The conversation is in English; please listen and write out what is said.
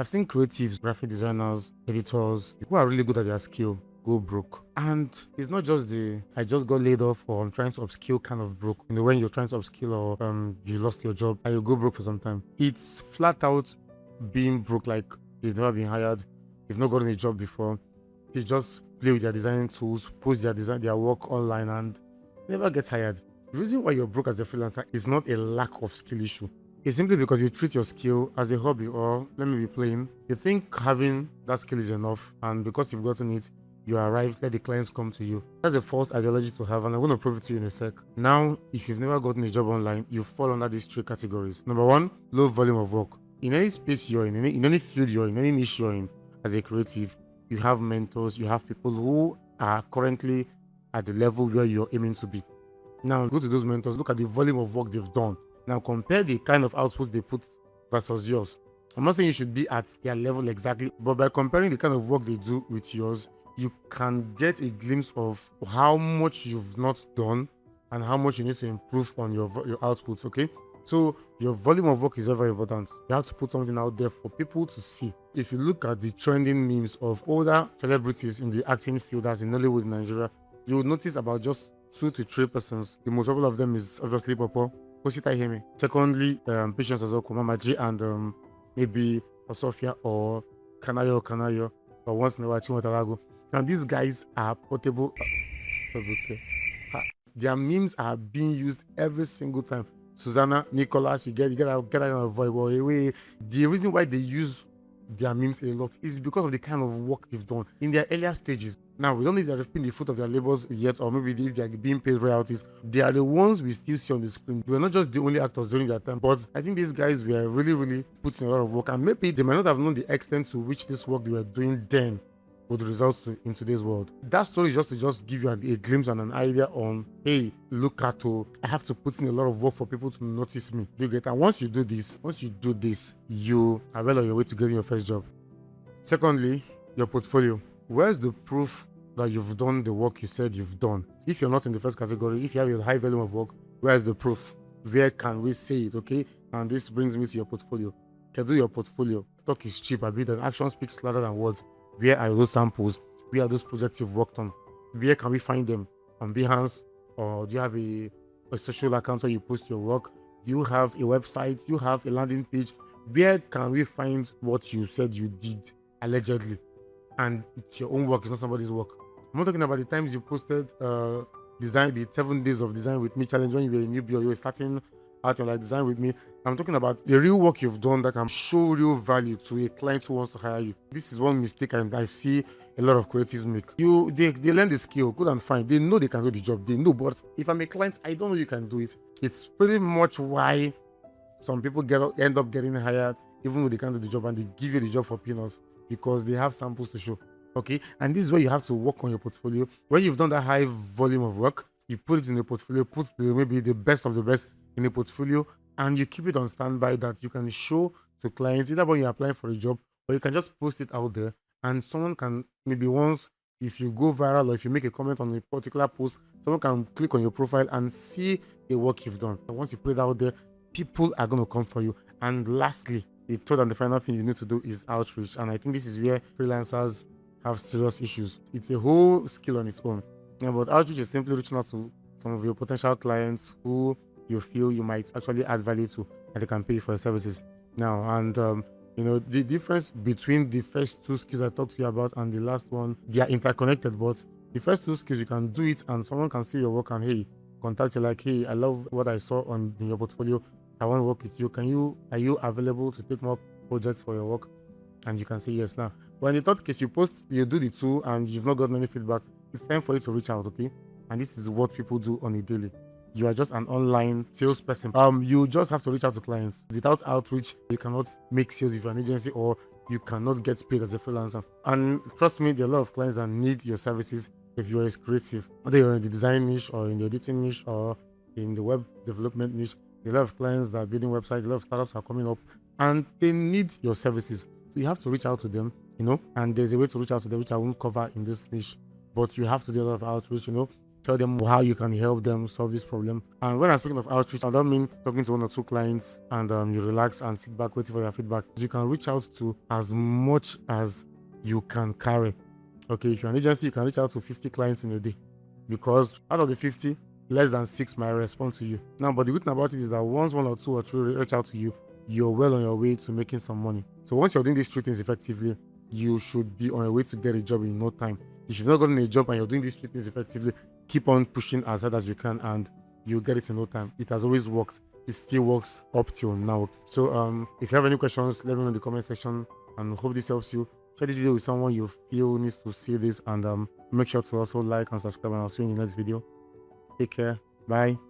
I've seen creatives, graphic designers, editors who are really good at their skill go broke. And it's not just the I just got laid off or I'm trying to upskill kind of broke. When you're trying to upskill or you lost your job and you go broke for some time. It's flat out being broke, like you've never been hired, you've not gotten a job before. You just play with their designing tools, post their work online and never get hired. The reason why you're broke as a freelancer is not a lack of skill issue. It's simply because you treat your skill as a hobby or let me be plain. You think having that skill is enough, and because you've gotten it, you arrive, let the clients come to you. That's a false ideology to have, and I'm going to prove it to you in a sec. Now, if you've never gotten a job online, you fall under these three categories. Number one, low volume of work. In any space you're in any field you're in, any niche you're in, as a creative, you have mentors, you have people who are currently at the level where you're aiming to be. Now, go to those mentors, look at the volume of work they've done. Now, compare the kind of outputs they put versus yours. I'm not saying you should be at their level exactly, but by comparing the kind of work they do with yours, you can get a glimpse of how much you've not done and how much you need to improve on your outputs, okay? So your volume of work is very, very important. You have to put something out there for people to see. If you look at the trending memes of older celebrities in the acting field, as in Nollywood in Nigeria, you will notice about just 2 to 3 persons. The most popular of them is obviously Popo. Osita Hemi. Secondly, Patience Azoko, Mama G, and maybe Osofia or Kanayo, or once in a while Chimotarago. Now these guys are portable. Their memes are being used every single time. Susanna, Nicholas, you get out of voice. The reason why they use their memes a lot is because of the kind of work they've done in their earlier stages. Now, we don't know if they're reaping the fruit of their labors yet, or maybe if they're being paid royalties. They are the ones we still see on the screen. They were not just the only actors during their time, but I think these guys were really, really putting a lot of work, and maybe they might not have known the extent to which this work they were doing then would result in today's world. That story is just to give you a glimpse and an idea on, hey, look at I have to put in a lot of work for people to notice me. Do you get? And once you do this, you are well on your way to getting your first job. Secondly, your portfolio. Where's the proof that you've done the work you said you've done? If you're not in the first category, if you have a high volume of work, where's the proof? Where can we say it, okay? And this brings me to your portfolio. Can do your portfolio. Talk is cheap, I believe that action speaks louder than words. Where are those samples? Where are those projects you've worked on? Where can we find them? On Behance? Or do you have a social account where you post your work? Do you have a website? Do you have a landing page? Where can we find what you said you did, allegedly? And it's your own work, it's not somebody's work. I'm not talking about the times you posted design, the 7 days of design with me challenge when you were a newbie or you were starting out your design with me. I'm talking about the real work you've done that can show real value to a client who wants to hire you. This is one mistake and I see a lot of creatives make. They learn the skill, good and fine. They know they can do the job. They know, but if I'm a client, I don't know you can do it. It's pretty much why some people end up getting hired even though they can't do the job, and they give you the job for peanuts because they have samples to show. Okay, and this is where you have to work on your portfolio. When you've done that high volume of work, you put it in the portfolio, put maybe the best of the best in a portfolio, and you keep it on standby that you can show to clients either when you're applying for a job, or you can just post it out there and someone can maybe once, if you go viral or if you make a comment on a particular post, someone can click on your profile and see the work you've done. And once you put it out there, people are going to come for you. And lastly, the third and the final thing you need to do is outreach, and I think this is where freelancers have serious issues. It's a whole skill on its own. Yeah, but outreach is simply reaching out to some of your potential clients who you feel you might actually add value to and they can pay for your services. Now, and the difference between the first 2 skills I talked to you about and the last one, they are interconnected, but the first 2 skills you can do it and someone can see your work and hey, contact you like, hey, I love what I saw in your portfolio. I want to work with you. Are you available to take more projects for your work? And you can say yes. Now, but in the third case, you do the 2 and you've not gotten any feedback, it's time for you to reach out, okay? And this is what people do on a daily. You are just an online salesperson. You just have to reach out to clients. Without outreach, you cannot make sales if you're an agency, or you cannot get paid as a freelancer. And trust me, there are a lot of clients that need your services if you are a creative. Whether you're in the design niche or in the editing niche or in the web development niche, there are a lot of clients that are building websites, a lot of startups are coming up and they need your services. So you have to reach out to them, and there's a way to reach out to them which I won't cover in this niche, but you have to do a lot of outreach, tell them how you can help them solve this problem. And when I'm speaking of outreach, I don't mean talking to 1 or 2 clients and you relax and sit back waiting for their feedback. You can reach out to as much as you can carry. Okay, if you're an agency, you can reach out to 50 clients in a day, because out of the 50, less than 6 might respond to you. Now, but the good thing about it is that once 1 or 2 or 3 reach out to you, you're well on your way to making some money. So once you're doing these 3 things effectively, you should be on your way to get a job in no time. If you've not gotten a job and you're doing these 3 things effectively, keep on pushing as hard as you can and you'll get it in no time. It has always worked. It still works up till now. So if you have any questions, let me know in the comment section, and hope this helps you. Share this video with someone you feel needs to see this, and make sure to also like and subscribe, and I'll see you in the next video. Take care. Bye.